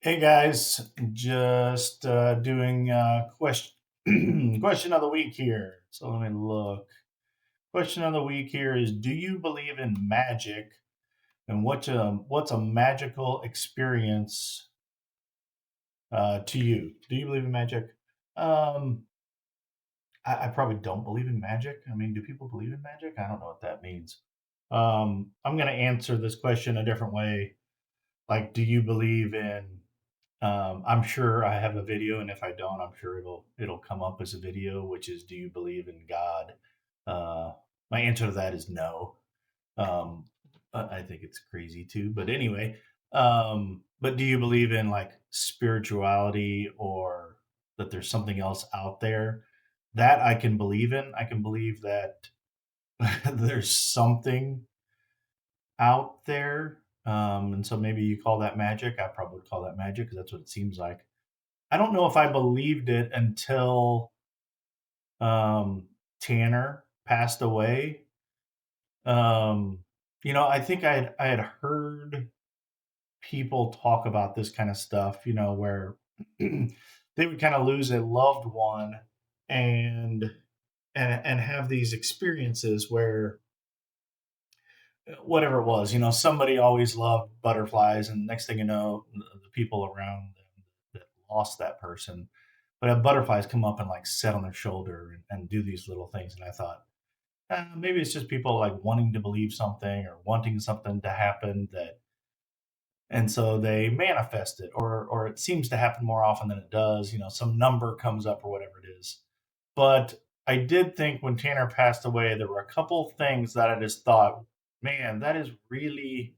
Hey guys, just doing question question of the week here. So let me look. Question of the week here is: do you believe in magic, and what's a magical experience to you? Do you believe in magic? Um, I probably don't believe in magic. I mean, do people believe in magic? I don't know what that means. I'm going to answer this question a different way. Like, do you believe in I'm sure I have a video, and if I don't, I'm sure it'll come up as a video, which is, do you believe in God? Uh, my answer to that is no. Um, I think it's crazy too, but anyway. But do you believe in like spirituality or that there's something else out there? That I can believe in. I can believe that there's something out there. And so maybe you call that magic. I probably would call that magic because that's what it seems like. I don't know if I believed it until Tanner passed away. Um, I think I had heard people talk about this kind of stuff, where they would kind of lose a loved one and and have these experiences where whatever it was, somebody always loved butterflies, and next thing you know, the people around them that lost that person would have butterflies come up and like sit on their shoulder and do these little things. And I thought, maybe it's just people like wanting to believe something or wanting something to happen and so they manifest it, or it seems to happen more often than it does. Some number comes up or whatever it is. But I did think when Tanner passed away, there were a couple things that I just thought, man, that is really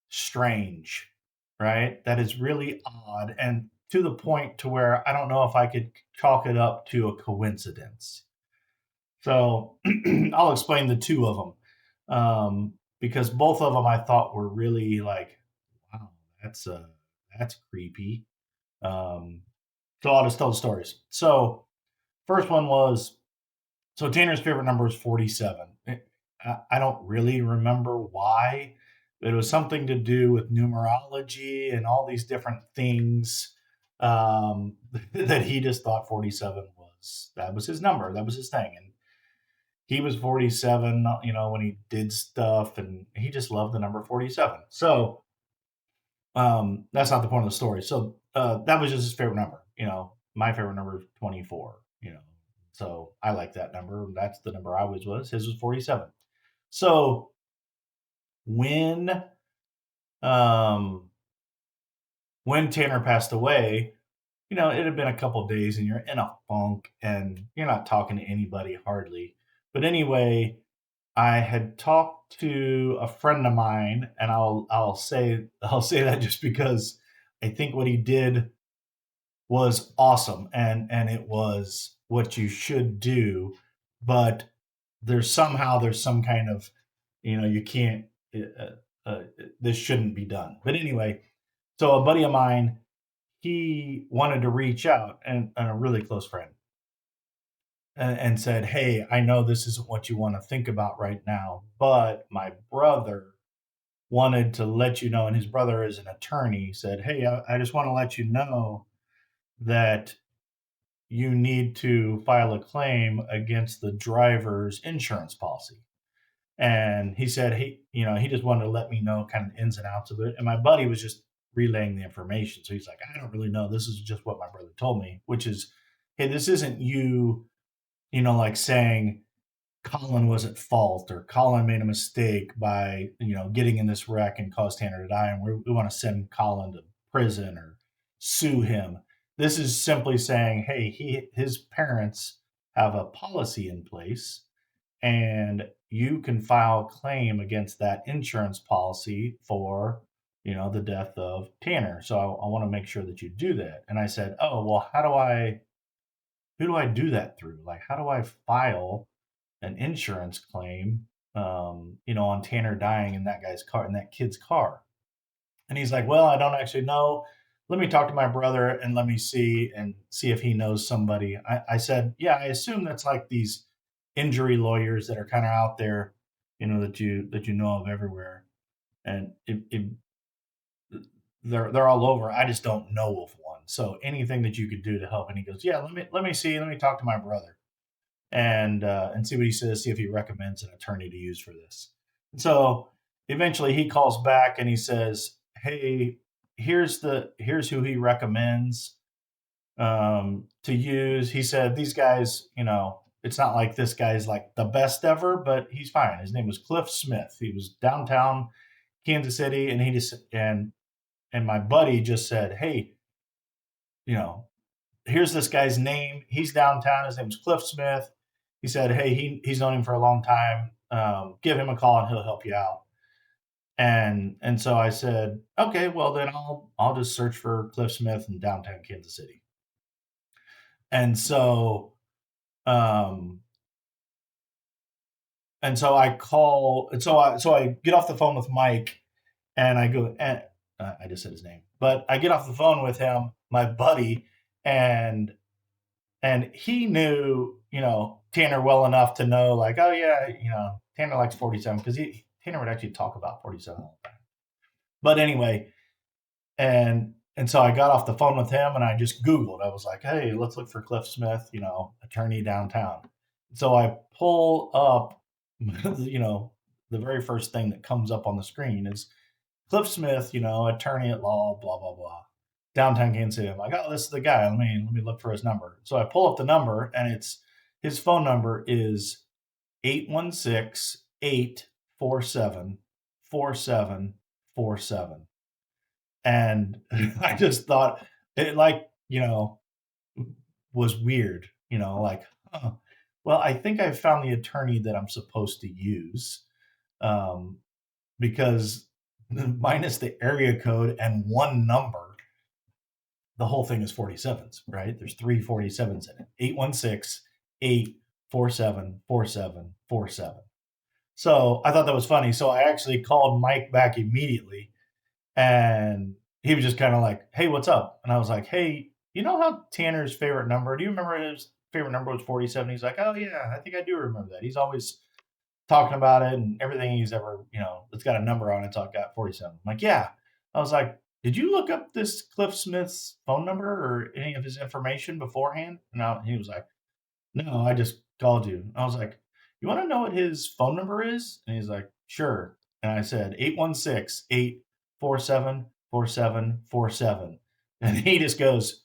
strange, right? That is really odd, and to the point to where I don't know if I could chalk it up to a coincidence. So I'll explain the two of them, because both of them I thought were really like, wow, that's creepy. Um, so I'll just tell the stories. So first one was, so Tanner's favorite number is 47. I don't really remember why. It was something to do with numerology and all these different things, that he just thought 47 that was his number. That was his thing. And he was 47, when he did stuff, and he just loved the number 47. So that's not the point of the story. So that was just his favorite number. My favorite number is 24. So I like that number. That's the number I always was. His was 47. So when um, when Tanner passed away, it had been a couple of days, and you're in a funk, and you're not talking to anybody hardly. But anyway, I had talked to a friend of mine, and I'll say that just because I think what he did was awesome, and it was what you should do. But there's some kind of, you can't, this shouldn't be done. But anyway, so a buddy of mine, he wanted to reach out, and a really close friend, and said, hey, I know this isn't what you want to think about right now, but my brother wanted to let you know, and his brother is an attorney. He said, hey, I just want to let you know that you need to file a claim against the driver's insurance policy. And he said he just wanted to let me know kind of the ins and outs of it. And my buddy was just relaying the information. So he's like, I don't really know. This is just what my brother told me, which is, hey, this isn't you, like saying Colin was at fault, or Colin made a mistake by, getting in this wreck and caused Tanner to die. And we want to send Colin to prison or sue him. This is simply saying, hey, his parents have a policy in place, and you can file a claim against that insurance policy for, the death of Tanner. So I want to make sure that you do that. And I said, oh, well, who do I do that through? Like, how do I file an insurance claim, on Tanner dying in that guy's car, in that kid's car? And he's like, well, I don't actually know. Let me talk to my brother and let me see if he knows somebody. I said, yeah, I assume that's like these injury lawyers that are kind of out there, that you know of everywhere. And they're all over. I just don't know of one. So anything that you could do to help. And he goes, yeah, let me see. Let me talk to my brother and see what he says. See if he recommends an attorney to use for this. And so eventually he calls back and he says, hey, here's who he recommends to use. He said these guys, it's not like this guy's like the best ever, but he's fine. His name was Cliff Smith. He was downtown Kansas City, and he just and my buddy just said, hey, you know, here's this guy's name. He's downtown. His name's Cliff Smith. He said, hey, he's known him for a long time. Give him a call and he'll help you out. And so I said, okay, well then I'll just search for Cliff Smith in downtown Kansas City. And so um and so I call and so I get off the phone with Mike and I go and I just said his name, but I get off the phone with him, my buddy, and he knew, Tanner well enough to know, like, oh yeah, Tanner likes 47 because Tanner would actually talk about 47 all the time. But anyway, and so I got off the phone with him and I just Googled. I was like, hey, let's look for Cliff Smith, attorney downtown. So I pull up, the very first thing that comes up on the screen is Cliff Smith, attorney at law, blah blah blah, downtown Kansas City. I'm like, oh, this is the guy. Let me look for his number. So I pull up the number, and his phone number is 816-847-4747. And I just thought it, like, was weird, like, huh, well, I think I found the attorney that I'm supposed to use. Because minus the area code and one number, the whole thing is 47s, right? There's three 47s in it. 816-847-4747. So I thought that was funny. So I actually called Mike back immediately, and he was just kind of like, hey, what's up? And I was like, hey, you know how Tanner's favorite number, do you remember his favorite number was 47? He's like, oh yeah, I think I do remember that. He's always talking about it, and everything he's ever, it's got a number on it. So I've got 47. I'm like, yeah. I was like, did you look up this Cliff Smith's phone number or any of his information beforehand? No. He was like, no, I just called you. I was like, you want to know what his phone number is? And he's like, sure. And I said, 816-847-4747. And he just goes,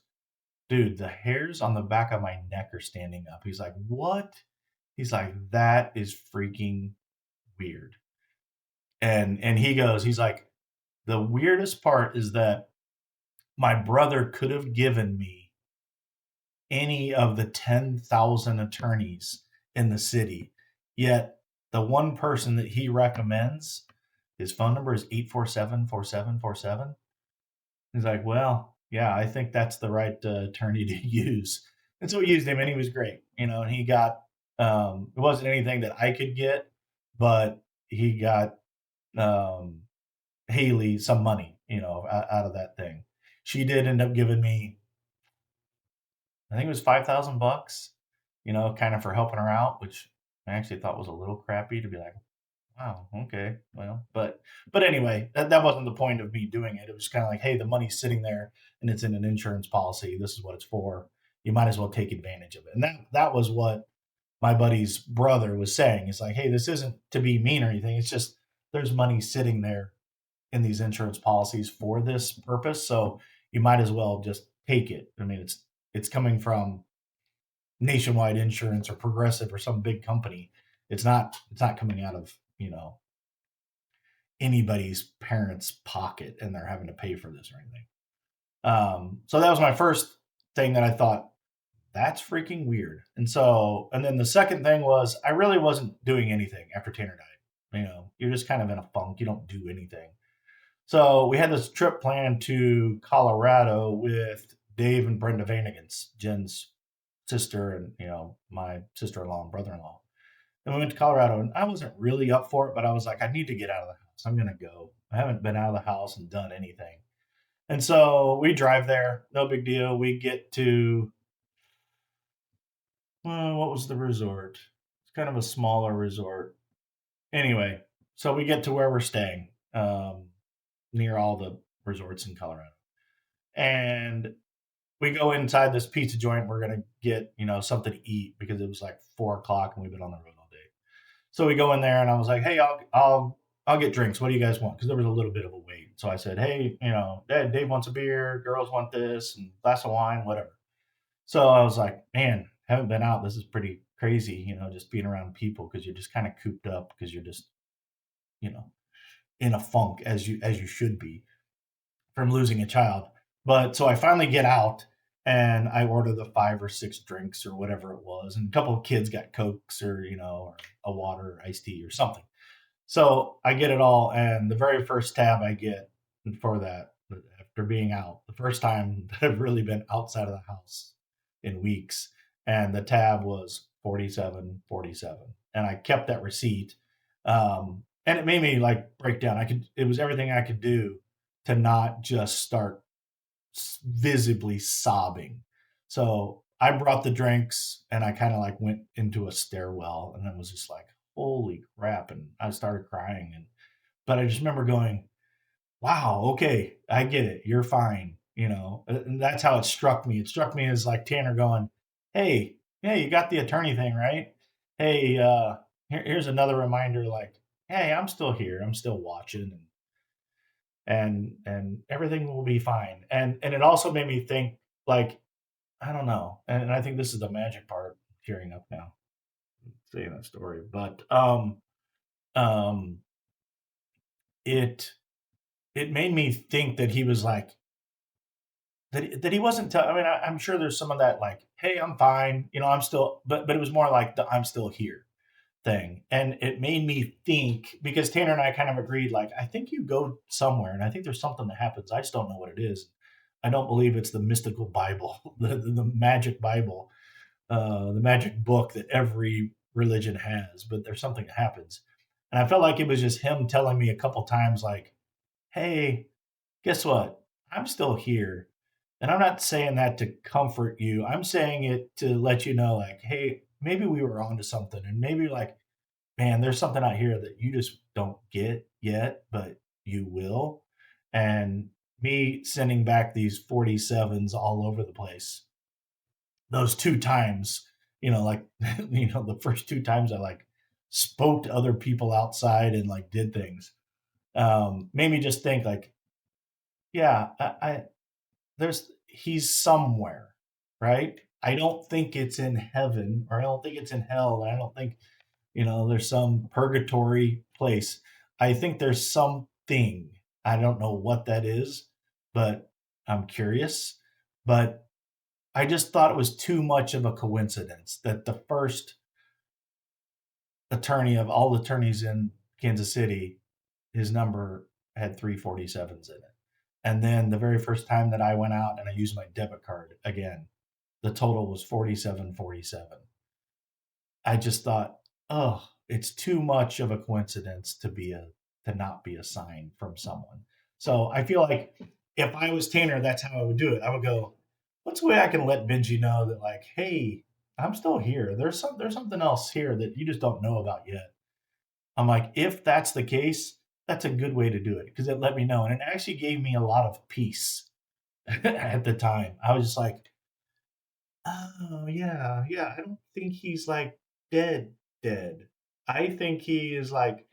dude, the hairs on the back of my neck are standing up. He's like, what? He's like, that is freaking weird. And he's like, the weirdest part is that my brother could have given me any of the 10,000 attorneys in the city. Yet the one person that he recommends, his phone number is 847-4747. He's like, well, yeah, I think that's the right attorney to use. And so we used him, and he was great, and he got, it wasn't anything that I could get, but he got um, Haley some money, out of that thing. She did end up giving me, I think it was $5,000, kind of for helping her out, which I actually thought was a little crappy to be like, wow, okay, well, but anyway, that wasn't the point of me doing it. It was kind of like, hey, the money's sitting there and it's in an insurance policy. This is what it's for. You might as well take advantage of it. And that was what my buddy's brother was saying. It's like, hey, this isn't to be mean or anything. It's just there's money sitting there in these insurance policies for this purpose, so you might as well just take it. I mean, it's coming from Nationwide Insurance or Progressive or some big company. It's not coming out of, anybody's parents' pocket, and they're having to pay for this or anything. So that was my first thing that I thought, that's freaking weird. And then the second thing was, I really wasn't doing anything after Tanner died. You're just kind of in a funk. You don't do anything. So we had this trip planned to Colorado with Dave and Brenda Vanagans, Jen's sister, and my sister-in-law and brother-in-law. And we went to Colorado, and I wasn't really up for it, but I was like, I need to get out of the house. I'm gonna go. I haven't been out of the house and done anything. And so we drive there, no big deal. We get to, what was the resort? It's kind of a smaller resort. Anyway, so we get to where we're staying, near all the resorts in Colorado. And we go inside this pizza joint. We're gonna get, something to eat because it was like 4 o'clock and we've been on the road all day. So we go in there and I was like, "Hey, I'll get drinks. What do you guys want?" Because there was a little bit of a wait. So I said, "Hey, Dave wants a beer. Girls want this and glass of wine, whatever." So I was like, "Man, haven't been out. This is pretty crazy. Just being around people because you're just kind of cooped up because you're just you know in a funk as you should be from losing a child." But so I finally get out and I order the 5 or 6 drinks or whatever it was, and a couple of kids got cokes or a water or iced tea or something. So I get it all, and the very first tab I get for that, after being out, the first time that I've really been outside of the house in weeks, and the tab was 47.47, and I kept that receipt, and it made me like break down. It was everything I could do to not just start visibly sobbing. So I brought the drinks, and I kind of like went into a stairwell, and I was just like, "Holy crap!" And I started crying, but I just remember going, "Wow, okay, I get it. You're fine." And that's how it struck me. It struck me as like Tanner going, "Hey, yeah, you got the attorney thing, right? Hey, here's another reminder. Like, hey, I'm still here. I'm still watching, and everything will be fine." And it also made me think, like, I don't know, and I think this is the magic part. Tearing up now saying that story, but um, it it made me think that he was like that he wasn't. I mean, I'm sure there's some of that, like, "Hey, I'm fine. I'm still," but it was more like the "I'm still here" thing, and it made me think because Tanner and I kind of agreed, like, I think you go somewhere, and I think there's something that happens. I just don't know what it is. I don't believe it's the mystical Bible, the magic Bible, the magic book that every religion has, but there's something that happens. And I felt like it was just him telling me a couple times, like, "Hey, guess what? I'm still here." And I'm not saying that to comfort you. I'm saying it to let you know, like, hey, maybe we were onto something. And maybe, like, man, there's something out here that you just don't get yet, but you will. And me sending back these 47s all over the place, those 2 times, like, the first 2 times I like spoke to other people outside and like did things, made me just think, like, yeah, there's he's somewhere, right? I don't think it's in heaven, or I don't think it's in hell. I don't think, there's some purgatory place. I think there's something. I don't know what that is, but I'm curious. But I just thought it was too much of a coincidence that the first attorney of all the attorneys in Kansas City, his number had 347s in it. And then the very first time that I went out and I used my debit card again, the total was 47.47. I just thought, oh, it's too much of a coincidence to not be a sign from someone. So I feel like if I was Tanner, that's how I would do it. I would go, what's a way I can let Benji know that, like, hey, I'm still here. There's something else here that you just don't know about yet. I'm like, if that's the case, that's a good way to do it because it let me know. And it actually gave me a lot of peace at the time. I was just like, oh, yeah, yeah, I don't think he's, like, dead, dead. I think he is, like,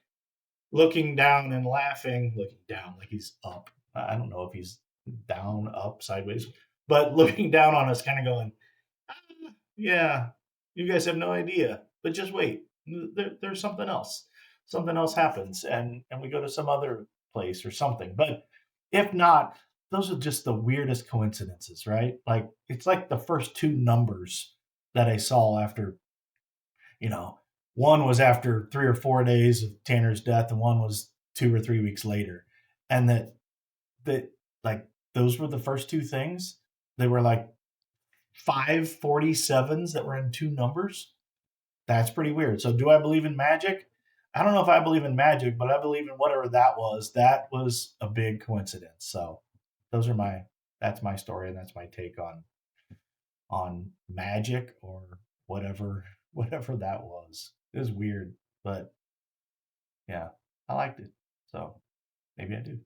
looking down and laughing, looking down like he's up. I don't know if he's down, up, sideways, but looking down on us kinda going, "Ah, yeah, you guys have no idea, but just wait. There's something else. Something else happens, and we go to some other place or something." But if not, those are just the weirdest coincidences, right? Like, it's like the first 2 numbers that I saw after, you know, one was after 3 or 4 days of Tanner's death, and one was 2 or 3 weeks later. And that like, those were the first 2 things. They were like 547s that were in 2 numbers. That's pretty weird. So do I believe in magic? I don't know if I believe in magic, but I believe in whatever that was. That was a big coincidence. So those are my that's my story, and that's my take on magic or whatever whatever that was. It was weird, but yeah, I liked it. So maybe I do.